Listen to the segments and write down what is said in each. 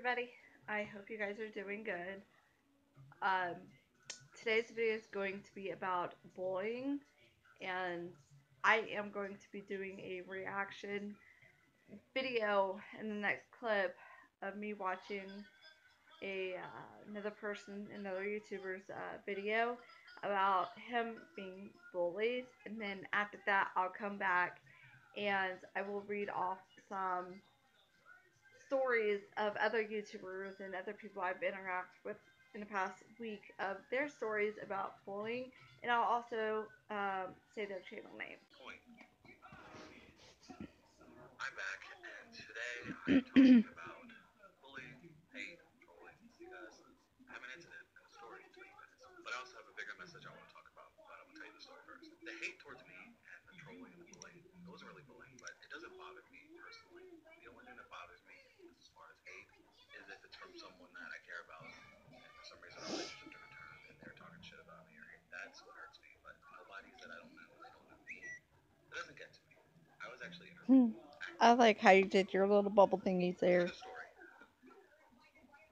everybody. I hope you guys are doing good. Um, Today's video is going to be about bullying, and I am going to be doing a reaction video in the next clip of me watching another person, another YouTuber's video about him being bullied, and then after that, I'll come back and I will read off some stories of other YouTubers and other people I've interacted with in the past week of their stories about bullying, and I'll also say their channel name. I'm back, and today I'm talking about bullying, hate, trolling, because I have an incident and a story to tell you guys. But I also have a bigger message I want to talk about, but I'm going to tell you the story first. The hate towards me and the trolling and the bullying, it wasn't really bullying, but it doesn't bother me personally. The only thing that bothers me as far as hate is if it's from someone that I care about, and for some reason our relationship took a turn, and they're talking shit about me, or that's what hurts me. But nobody that I don't know, they don't know me. It doesn't get to me. I was actually interviewed. I like how you did your little bubble thingies Here's there. the story.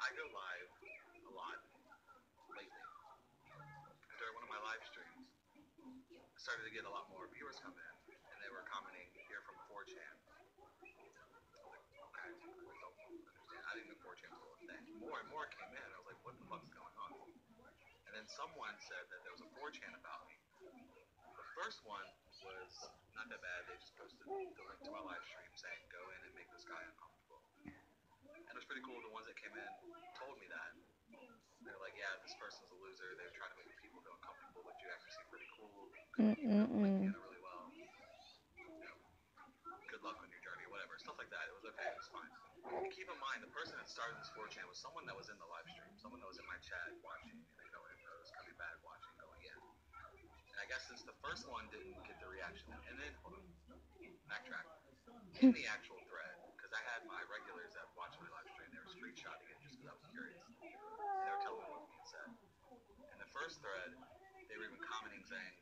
I go live a lot lately. And during one of my live streams, I started to get a lot more viewers come in, and they were commenting, "You're from 4chan." I was like, okay, I don't understand. I didn't know 4chan was a thing. More and more came in. I was like, what the fuck's going on? And then someone said that there was a 4chan about me. The first one was not that bad. They just posted the link to my live stream saying, "Go in and make this guy uncomfortable." And it was pretty cool. The ones that came in told me that. They're like, "Yeah, this person's a loser. They're trying to make people feel uncomfortable, but you actually seem pretty cool. You're playing piano really well. Good luck on your journey," whatever. Stuff like that. It was okay. It was fine. And keep in mind, the person that started this 4chan was someone that was in the live stream, someone that was in my chat watching, and then going in post, coming back, watching, going in. And I guess since the first one didn't get the reaction, and then, hold on, backtrack. In the actual thread, because I had my regulars that watched my live stream, they were screenshotting it just because I was curious. And they were telling me what was being said. In the first thread, they were even commenting saying,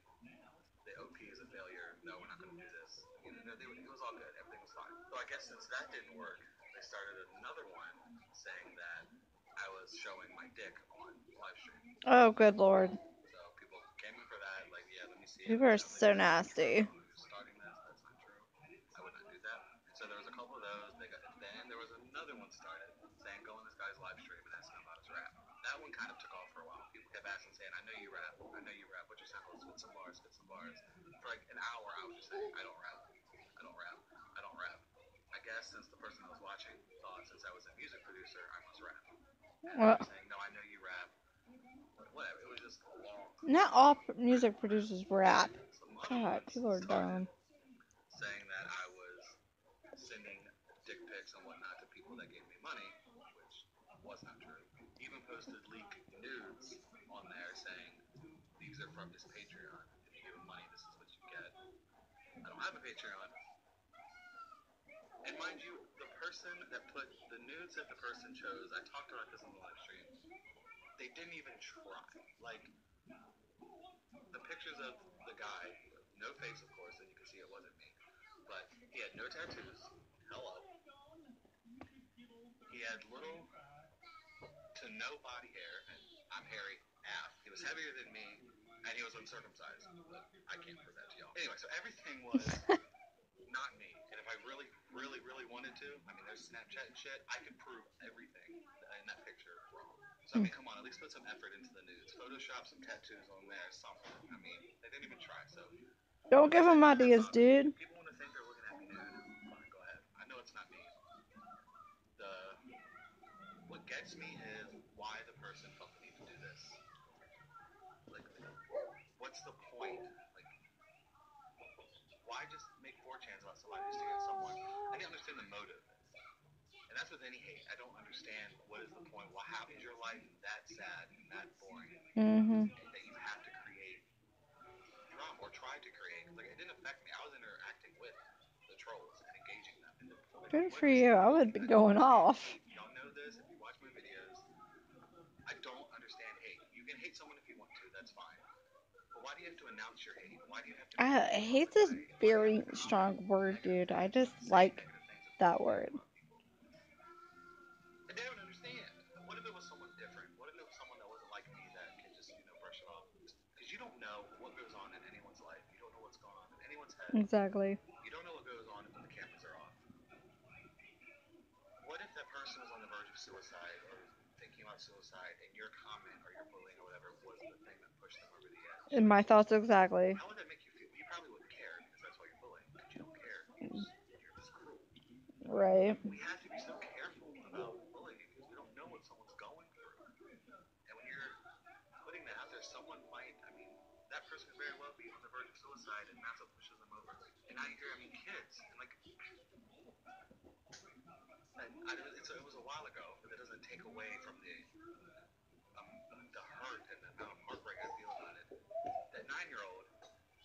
"The OP is a failure. No, we're not going to do this." It was all good. Everything was fine. So I guess since that didn't work, they started another one saying that I was showing my dick on live stream. Oh, good lord. So people came in for that, like, yeah, let me see it. People are so nasty. Who's starting this? That's not true. I would not do that. And so there was a couple of those. Then there was another one started saying, "Go on this guy's live stream and ask him about his rap." That one kind of took off for a while. People kept asking, saying, "I know you rap. I know you rap. What's your sample? Spit some bars. Spit some bars." For like an hour, I was just saying, "I don't rap. I don't rap. I don't rap." I guess since the person that was watching thought since I was a music producer, I must rap. And I was saying, "No, I know you rap." Whatever. It was just a long. Not all music producers rap. Some other God, ones people are started dumb. saying that I was sending dick pics and whatnot to people that gave me money, which was not true. Even posted leaked nudes on there saying, "These are from his Patreon. If you give him money, this is what you get." I don't have a Patreon. And mind you, the person that put the nudes that the person chose, I talked about this on the live stream, they didn't even try. Like, the pictures of the guy, no face, of course, and you can see it wasn't me. But he had no tattoos. Hello. He had little to no body hair, and I'm hairy AF. He was heavier than me, and he was uncircumcised. But I can't prove that to y'all. Anyway, so everything was not me. And if I really, really, really wanted to, I mean, there's Snapchat and shit, I could prove everything in that picture wrong. So, I mean, come on, at least put some effort into the nudes. Photoshop some tattoos on there, something. I mean, they didn't even try, so. Don't give them ideas, dude. If people want to think they're looking at me nude, fine, go ahead. I know it's not me. What gets me is why the person felt the need to do this. Like, what's the point? Like, why just make 4chans about somebody just to get someone? I didn't understand the motive. And that's with any hate. I don't understand what is the point. Well, how is your life that sad and that boring that you have to create drama or try to create? Like, it didn't affect me. I was interacting with the trolls and engaging them. Good for you. I would be going off. Y'all know this if you watch my videos. I don't understand hate. You can hate someone if you want to. That's fine. But why do you have to announce your hate? Why do you have to? Hate is a very strong word, dude. I just like that word. I don't understand don't know what goes on in anyone's life. You don't know what's going on in anyone's head. Exactly. You don't know what goes on when the cameras are off. What if that person was on the verge of suicide or thinking about suicide, and your comment or your bullying or whatever was the thing that pushed them over the edge? In my thoughts, exactly. How would that make you feel? You probably wouldn't care because that's why you're bullying. Because you don't care. You're just cruel. Right. We have to be so careful about bullying because we don't know what someone's going through. And when you're putting that out there, someone might, I mean, that person could very well be on the verge of suicide, and that's what pushes them over. And now you hear, I mean, kids, and like, it was a while ago, but that doesn't take away from the hurt and the amount of heartbreak I feel about it. That 9-year-old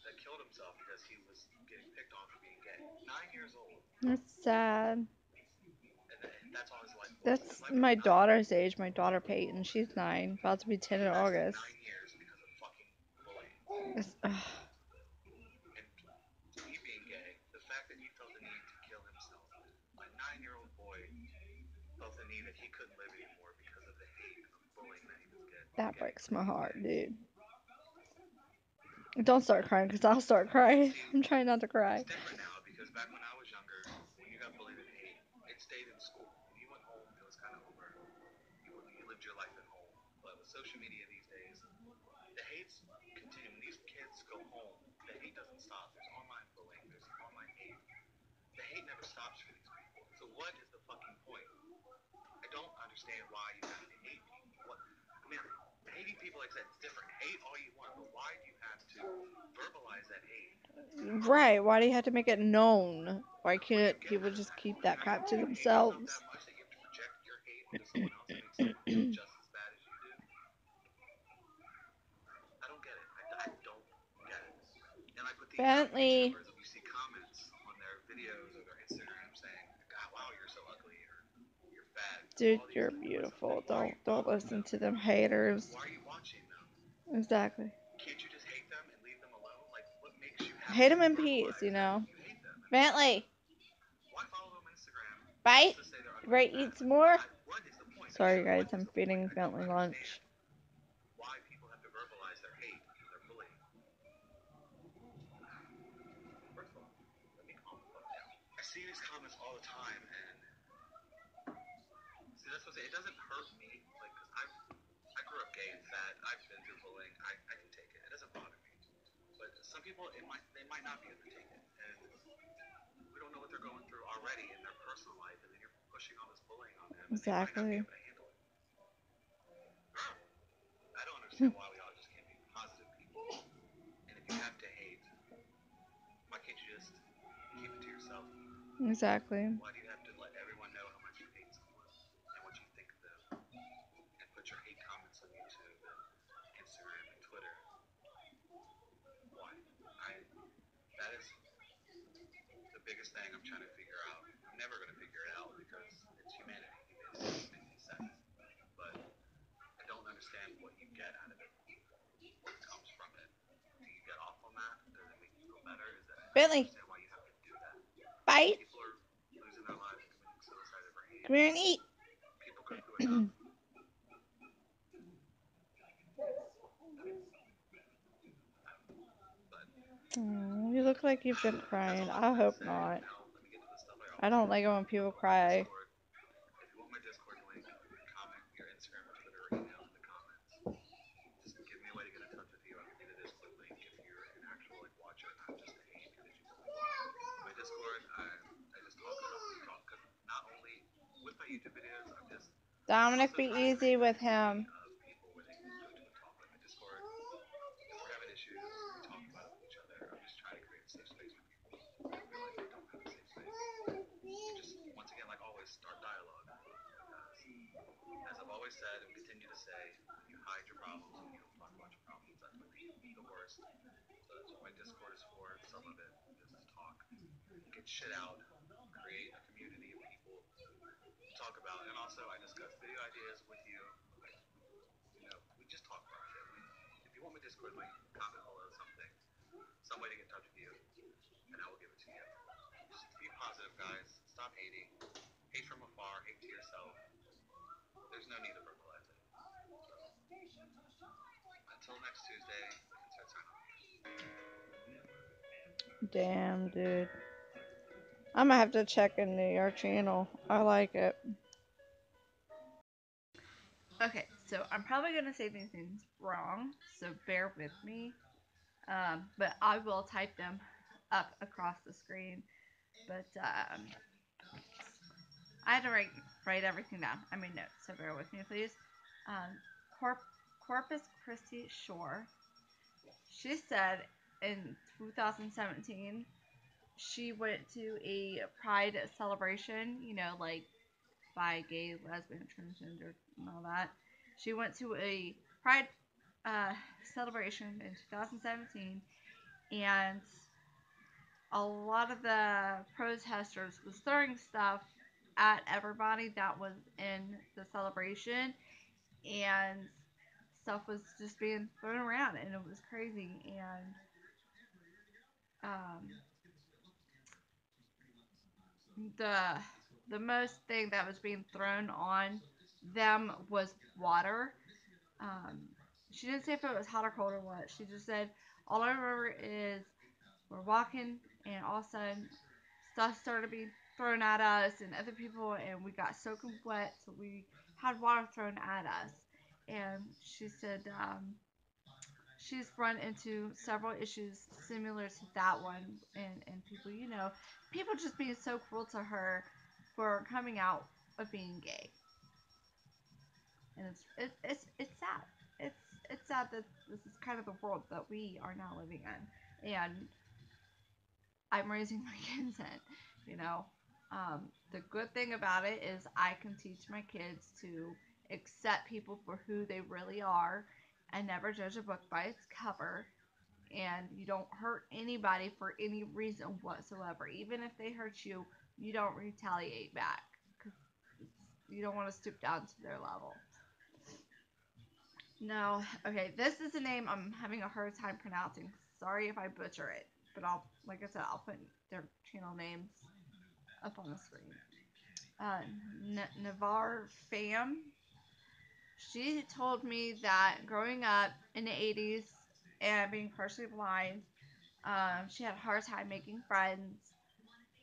that killed himself because he was getting picked on for being gay. 9 years old. That's sad. And that's all his life was. That's His life my was 9. daughter's age. My daughter Peyton, she's 9, about to be 10 in He lasted August. 9 years because of fucking bullying. And he being gay, the fact that he felt the need to kill himself, a 9-year-old boy felt the need that he couldn't live anymore because of the hate and the bullying that he was getting. That breaks my heart, dude. Don't start crying, because I'll start crying. See, I'm trying not to cry. it's different now because back when I was younger, when you got bullied and hate, it stayed in school. When you went home, it was kind of over. You lived your life at home. But with social media these days, the hate's continuing. When these kids go home, the hate doesn't stop. There's online bullying. There's online hate. The hate never stops for these people. So what is the fucking point? I don't understand why you have to hate people. What? I mean, hating people, like I said, it's different. Hate all you want, but why do you have to verbalize that hate? Right, why do you have to make it known? Why can't people just keep that crap to themselves? That much that you have to project your hate onto someone else and make someone feel just as bad as you do. I don't get it. I don't get it. And like with these Bentley. YouTubers, you see comments on their videos or their Instagram saying, "God, wow, you're so ugly," or "You're fat." Dude, you're beautiful. Don't listen to them haters. Why are you watching them? Exactly. Can't you just hate them and leave them alone? Like, what makes you have Hate to them in verbalize peace, you know. that you hate them? Bentley. Why follow them on Instagram? Bite. Just to say they're ugly. Ready to eat some more? What is the point? Sorry, Again, guys. I'm feeding Bentley lunch. Why people have to verbalize their hate and their bullying. First of all, let me calm the fuck down. I see these comments all the time, and see, that's what I say. It doesn't hurt me, like, cause I grew up gay and fat. I've been through bullying. I can take it. It doesn't bother me. But some people, they might not be able to take it, and we don't know what they're going through already in their personal life, and then you're pushing all this bullying on them, and Exactly. they might not be able to handle it. I don't understand why we all just can't be positive people. And if you have to hate, why can't you just keep it to yourself? Exactly. Why do you have to let everyone know how much you hate someone and what you think of them, and put your hate comments on YouTube and Instagram and Twitter? Why? That is the biggest thing I'm trying to figure out. I'm never going to figure it out because it's humanity. Humanity makes me sense. But I don't understand what you get out of it. What comes from it. Do you get off on that? Does it make you feel better? Bentley. I don't understand why you have to do that. Bite. People are losing their lives and committing suicide over hate. Come here and eat. People go through enough. Oh, you look like you've been crying. I hope not. I don't like it when people cry. If you want my Discord link, comment your Instagram or Twitter or email in the comments. Just give me a way to get in touch with you. I'll give you the Discord link if you're an actual watcher, not just a hater that you bully. My Discord, I just talk about because not only with my YouTube videos, I'm just Dominic, be easy with him. people where they can go to and talk. Like my Discord, if we're having issues, we talk about it with each other. I'm just trying to create a safe space for people who feel like they don't have a safe space. Just once again, like always, start dialogue. Because as I've always said and continue to say, you hide your problems and you don't talk about your problems. That's what makes you the worst. So that's what my Discord is for. Some of it is to talk, get shit out, create a community of people to talk about. And also, I discuss video ideas with you. Like, we just talk about shit. If you want my Discord link, comment below something, some way to get in touch with you, and I will give it to you. Just be positive, guys. Stop hating. Hate from afar. Hate to yourself. There's no need to verbalize it. So, until next Tuesday, if it's our Damn, dude. I'm gonna have to check into your channel. I like it. Okay, so I'm probably gonna say these things wrong, so bear with me. But I will type them up across the screen. But I had to write everything down. I made notes, so bear with me, please. Um, Corp- Corpus Christi Shore. She said in 2017 she went to a pride celebration, like bi, gay, lesbian, transgender, and all that. She went to a pride uh, celebration in 2017, and a lot of the protesters was throwing stuff at everybody that was in the celebration, and stuff was just being thrown around, and it was crazy. And um, the the most thing that was being thrown on them was water. Um, she didn't say if it was hot or cold or what. She just said all I remember is we're walking and all of a sudden stuff started being thrown at us and other people, and we got soaking wet, so we had water thrown at us. And she said she's run into several issues similar to that one, and people, people just being so cruel to her for coming out of being gay, and it's sad. It's it's sad that this is kind of the world that we are now living in, and I'm raising my kids in, you know. The good thing about it is I can teach my kids to accept people for who they really are and never judge a book by its cover. And you don't hurt anybody for any reason whatsoever. Even if they hurt you, you don't retaliate back because you don't want to stoop down to their level. No, okay, this is a name I'm having a hard time pronouncing. Sorry if I butcher it, but like I said, I'll put their channel names up on the screen. Uh, Navar Fam. She told me that growing up in the 80s and being partially blind, she had a hard time making friends,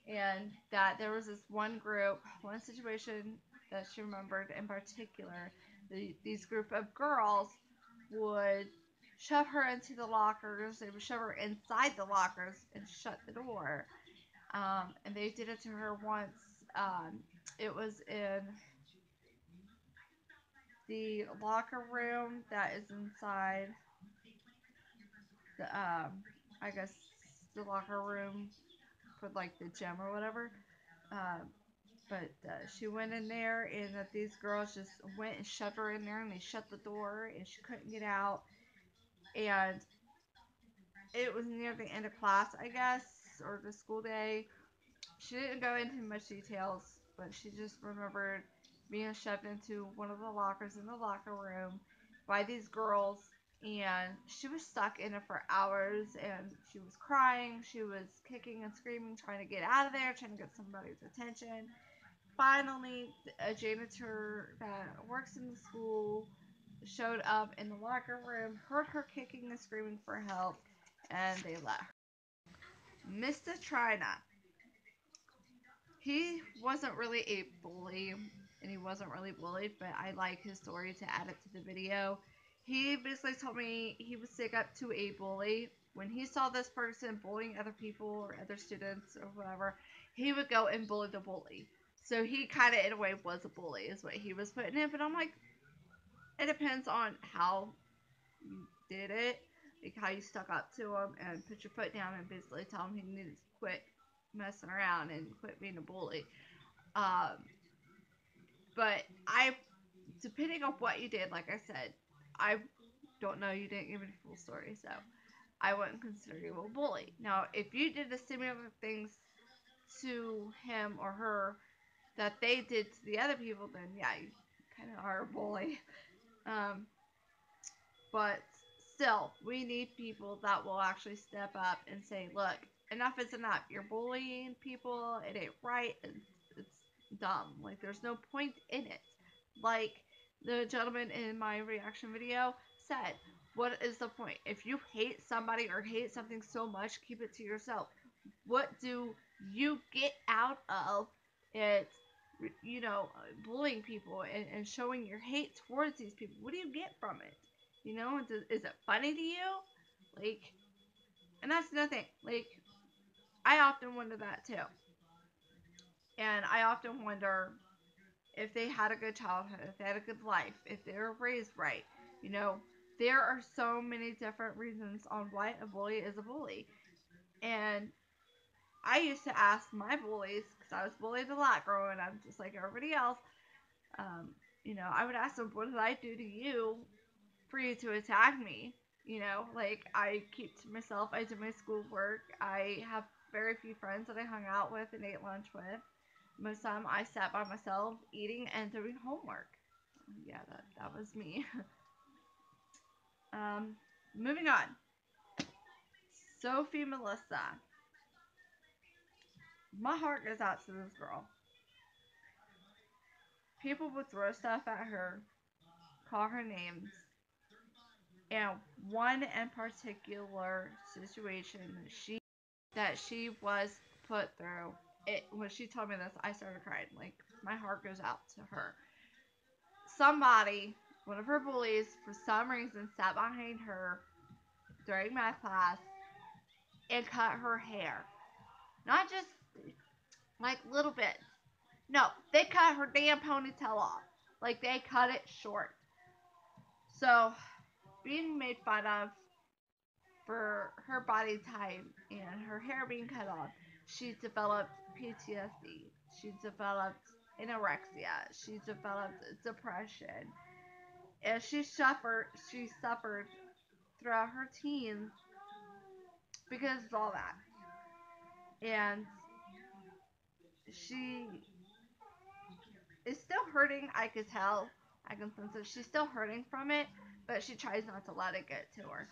and that there was this one group, one situation that she remembered in particular. These group of girls would shove her into the lockers. They would shove her inside the lockers and shut the door. And they did it to her once. It was in the locker room that is inside the, I guess, the locker room for like the gym or whatever. Um, but she went in there, and that these girls just went and shoved her in there, and they shut the door, and she couldn't get out. And it was near the end of class, I guess, or the school day. She didn't go into much details, but she just remembered being shoved into one of the lockers in the locker room by these girls, and she was stuck in it for hours, and she was crying, she was kicking and screaming, trying to get out of there, trying to get somebody's attention. Finally, a janitor that works in the school showed up in the locker room, heard her kicking and screaming for help, and they let her. Mr. Trina, he wasn't really a bully, and he wasn't really bullied, but I like his story to add it to the video. He basically told me he was sick up to a bully. When he saw this person bullying other people or other students or whatever, he would go and bully the bully. So he kind of, in a way, was a bully, is what he was putting in. But I'm like, it depends on how you did it, like how you stuck up to him and put your foot down and basically tell him he needed to quit messing around and quit being a bully. Um, but depending on what you did, like I said, I don't know. You didn't give me the full story, so I wouldn't consider you a bully. Now, if you did the similar things to him or her that they did to the other people, then yeah, you kind of are a bully. Um, but still, we need people that will actually step up and say, look, enough is enough. You're bullying people. It ain't right. It's dumb. Like, there's no point in it. Like the gentleman in my reaction video said, what is the point? If you hate somebody or hate something so much, keep it to yourself. What do you get out of it? You know, bullying people and showing your hate towards these people. What do you get from it? You know, is it funny to you? Like, and that's nothing. Like, I often wonder that too. And I often wonder if they had a good childhood, if they had a good life, if they were raised right. You know, there are so many different reasons on why a bully is a bully. And I used to ask my bullies, because I was bullied a lot growing up, just like everybody else. Um, you know, I would ask them, what did I do to you for you to attack me? You know, like I keep to myself, I did my schoolwork, I have very few friends that I hung out with and ate lunch with. Most of the time I sat by myself eating and doing homework. Yeah, that was me. um, moving on. Sophie Melissa. My heart goes out to this girl. People would throw stuff at her, call her names, and one in particular situation that she was put through. It when she told me this, I started crying. Like my heart goes out to her. Somebody, one of her bullies, for some reason, sat behind her during math class and cut her hair. Not just like little bits. No, they cut her damn ponytail off. Like they cut it short. So being made fun of for her body type and her hair being cut off, she developed PTSD. She developed anorexia. She developed depression. And she suffered throughout her teens because of all that. And she is still hurting, I could tell. I can sense it. She's still hurting from it, but she tries not to let it get to her.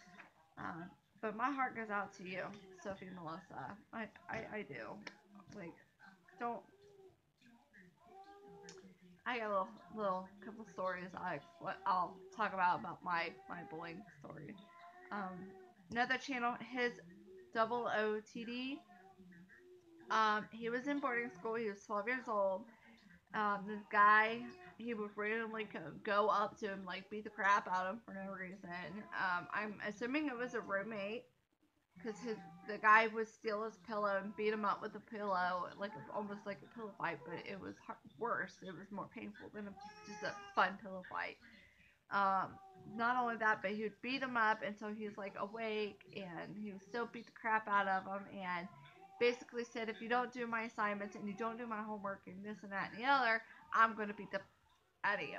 Um, but my heart goes out to you, Sophie Melissa. I do. Like, don't. I got a little couple stories I'll talk about my bullying story. Um, Another channel, his double OTD. He was in boarding school. He was 12 years old. This guy, he would randomly go up to him, like beat the crap out of him for no reason. I'm assuming it was a roommate because the guy would steal his pillow and beat him up with a pillow, like almost like a pillow fight, but it was worse. It was more painful than just a fun pillow fight. Um, Not only that, but he would beat him up until he was like awake, and he would still beat the crap out of him, and basically said, if you don't do my assignments and you don't do my homework and this and that and the other, I'm gonna beat the out of you.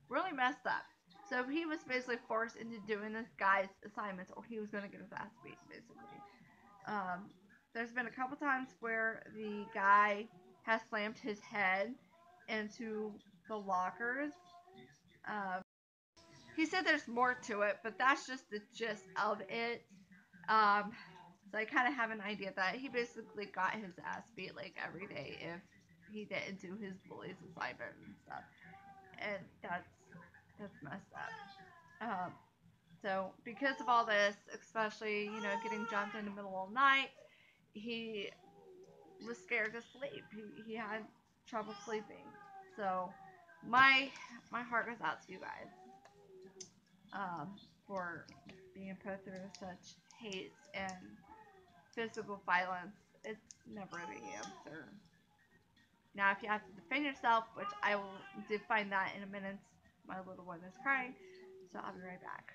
Really messed up. So he was basically forced into doing this guy's assignments, or he was gonna get his ass beat, basically. Um, there's been a couple times where the guy has slammed his head into the lockers. Um, he said there's more to it, but that's just the gist of it. Um, so I kind of have an idea that he basically got his ass beat like every day if he didn't do his bullies assignment and stuff, and that's messed up. So because of all this, especially getting jumped in the middle of the night, he was scared to sleep. He had trouble sleeping. So my my heart goes out to you guys um, for being put through such hate and physical violence. It's never the answer. Now, if you have to defend yourself, which I will define that in a minute, my little one is crying, so I'll be right back.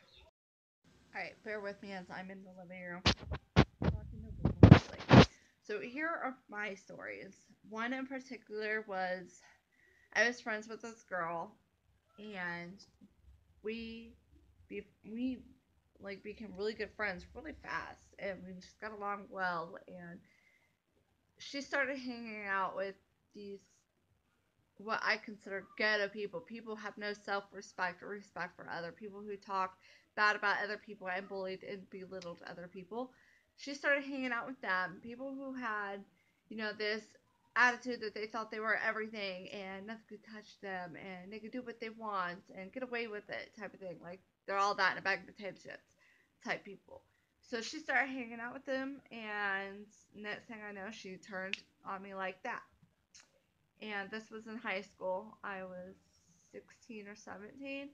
All right, bear with me as I'm in the living room talking to little Billy. So here are my stories. One in particular was I was friends with this girl, and we we like became really good friends really fast, and we just got along well. And she started hanging out with these what I consider ghetto people. People who have no self respect or respect for other people, who talk bad about other people and bullied and belittled other people. She started hanging out with them. People who had, this attitude that they thought they were everything and nothing could touch them and they could do what they want and get away with it type of thing. Like they're all that in a bag of potato chips type people. So she started hanging out with him, and next thing I know, she turned on me like that. And this was in high school. I was 16 or 17.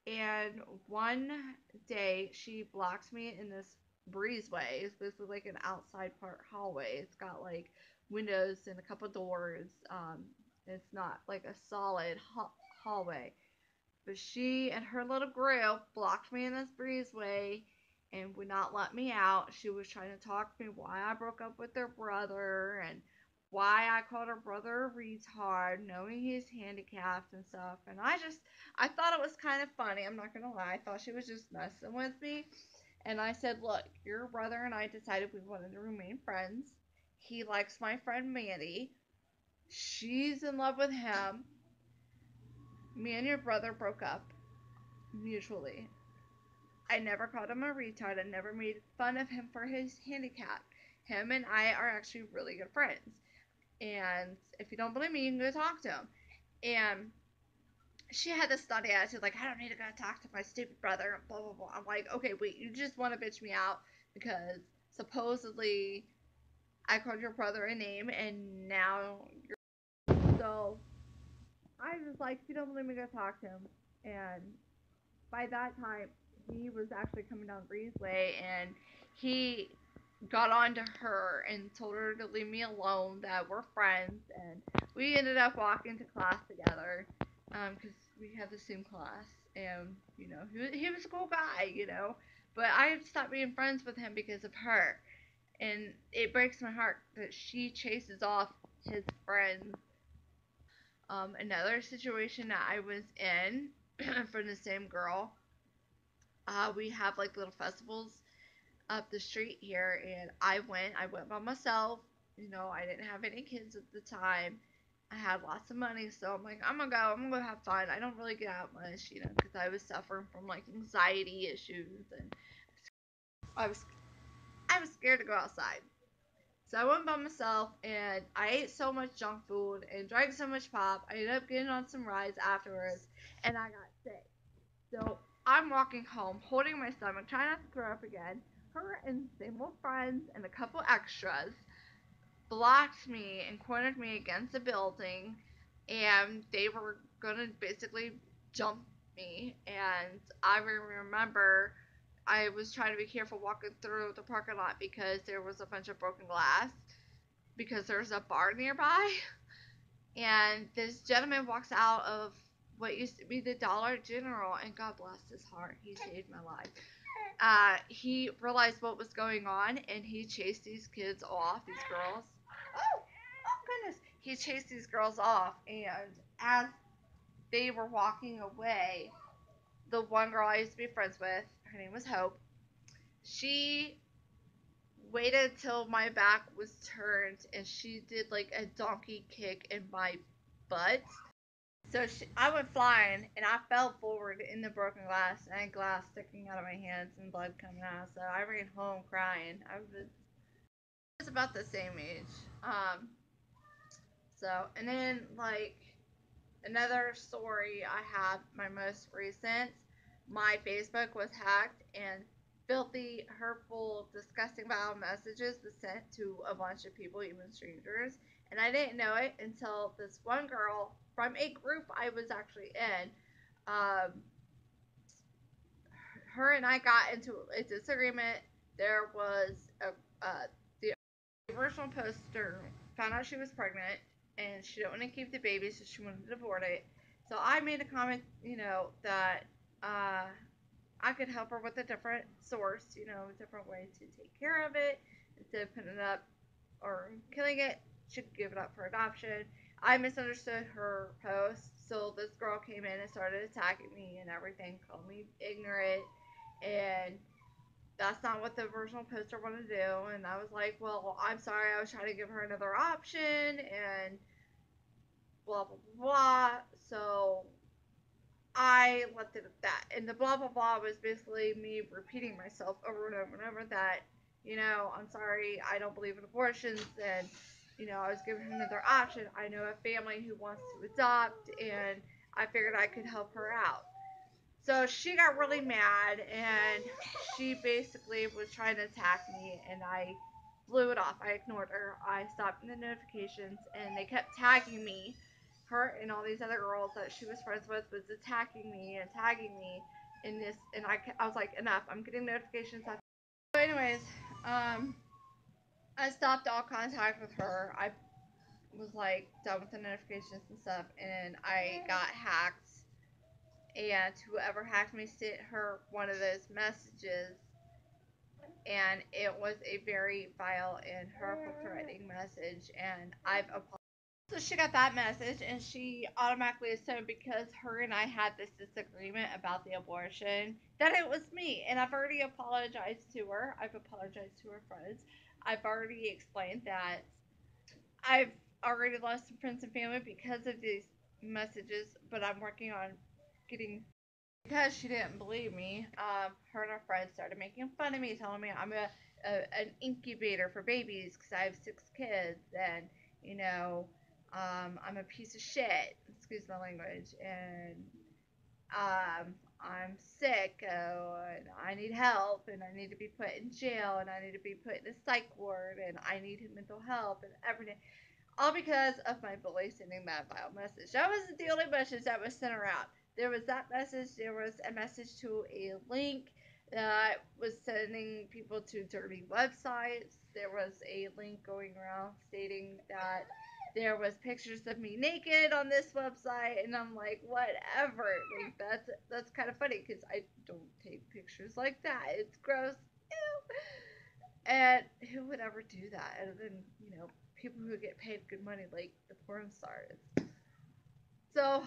And one day, she blocked me in this breezeway. It's basically like an outside part hallway. It's got like windows and a couple doors. It's not like a solid hallway. But she and her little group blocked me in this breezeway and would not let me out. She was trying to talk to me why I broke up with their brother and why I called her brother a retard, knowing he's handicapped and stuff. And I thought it was kind of funny. I'm not gonna lie. I thought she was just messing with me. And I said, look, your brother and I decided we wanted to remain friends. He likes my friend Mandy. She's in love with him. Me and your brother broke up mutually. I never called him a retard. I never made fun of him for his handicap. Him and I are actually really good friends. And if you don't believe me, you can go talk to him. And she had this snotty attitude, like, I don't need to go talk to my stupid brother, and blah, blah, blah. I'm like, okay, wait, you just want to bitch me out because supposedly I called your brother a name and now you're. So I was like, if you don't believe me, go talk to him. And by that time, he was actually coming down Breezeway, and he got on to her and told her to leave me alone, that we're friends, and we ended up walking to class together, because we had the same class, and, he was a cool guy. But I stopped being friends with him because of her, and it breaks my heart that she chases off his friends. Another situation that I was in from the same girl, we have like little festivals up the street here, and I went by myself. I didn't have any kids at the time. I had lots of money, so I'm like, I'm gonna go have fun. I don't really get out much, because I was suffering from like anxiety issues, and I was I was scared to go outside. So I went by myself, and I ate so much junk food and drank so much pop. I ended up getting on some rides afterwards, and I got sick. So I'm walking home, holding my stomach, trying not to throw up again. Her and same old friends and a couple extras blocked me and cornered me against a building, and they were gonna basically jump me. And I remember I was trying to be careful walking through the parking lot because there was a bunch of broken glass because there's a bar nearby. And this gentleman walks out of what used to be the Dollar General, and God bless his heart, he saved my life. He realized what was going on, and he chased these kids off, these girls. Oh goodness! He chased these girls off, and as they were walking away, the one girl I used to be friends with, her name was Hope, she waited till my back was turned, and she did like a donkey kick in my butt. So I went flying, and I fell forward in the broken glass, and glass sticking out of my hands and blood coming out. So I ran home crying. I was about the same age. And then like another story I have, my most recent, my Facebook was hacked, and filthy, hurtful, disgusting, vile messages was sent to a bunch of people, even strangers. And I didn't know it until this one girl from a group I was actually in, um, her and I got into a disagreement. There was the original poster found out she was pregnant, and she didn't want to keep the baby, so she wanted to abort it. So I made a comment, that I could help her with a different source, a different way to take care of it instead of putting it up or killing it. She could give it up for adoption. I misunderstood her post, so this girl came in and started attacking me and everything, called me ignorant, and that's not what the original poster wanted to do. And I was like, well, I'm sorry, I was trying to give her another option, and blah blah blah. So I left it at that. And the blah blah blah was basically me repeating myself over and over and over that, I'm sorry, I don't believe in abortions, and I was giving her another option. I know a family who wants to adopt, and I figured I could help her out. So she got really mad and she basically was trying to attack me and I blew it off. I ignored her. I stopped the notifications and they kept tagging me. Her and all these other girls that she was friends with was attacking me and tagging me in this and I was like, enough. I'm getting notifications. So anyways, um I stopped all contact with her. I was like done with the notifications and stuff and I got hacked and whoever hacked me sent her one of those messages and it was a very vile and hurtful threatening message and I've apologized. So she got that message and she automatically assumed because her and I had this disagreement about the abortion that it was me and I've already apologized to her. I've apologized to her friends. I've already explained that I've already lost some friends and family because of these messages, but I'm working on getting because she didn't believe me. Her and her friends started making fun of me, telling me I'm an incubator for babies because I have 6 kids, and you know, I'm a piece of shit. Excuse my language, and I'm sick, and I need help, and I need to be put in jail, and I need to be put in a psych ward, and I need mental help, and everything. All because of my bully sending that vile message. That wasn't the only message that was sent around. There was that message. There was a message to a link that was sending people to dirty websites. There was a link going around stating that there was pictures of me naked on this website, and I'm like, whatever. Like that's kind of funny because I don't take pictures like that. It's gross. Ew. And who would ever do that other than, people who get paid good money like the porn stars? So,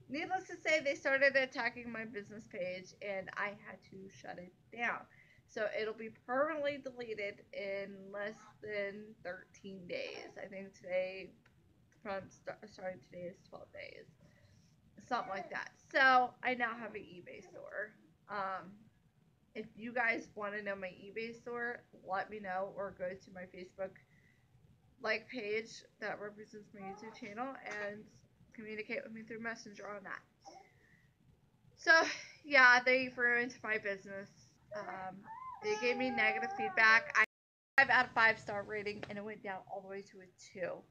needless to say, they started attacking my business page and I had to shut it down. So, it'll be permanently deleted in less than 13 days. I think today, starting today is 12 days. Something like that. So, I now have an eBay store. If you guys want to know my eBay store, let me know or go to my Facebook page that represents my YouTube channel and communicate with me through Messenger on that. So yeah, they ruined my business. Um, they gave me negative feedback. I 5 out of 5 star rating and it went down all the way to a 2.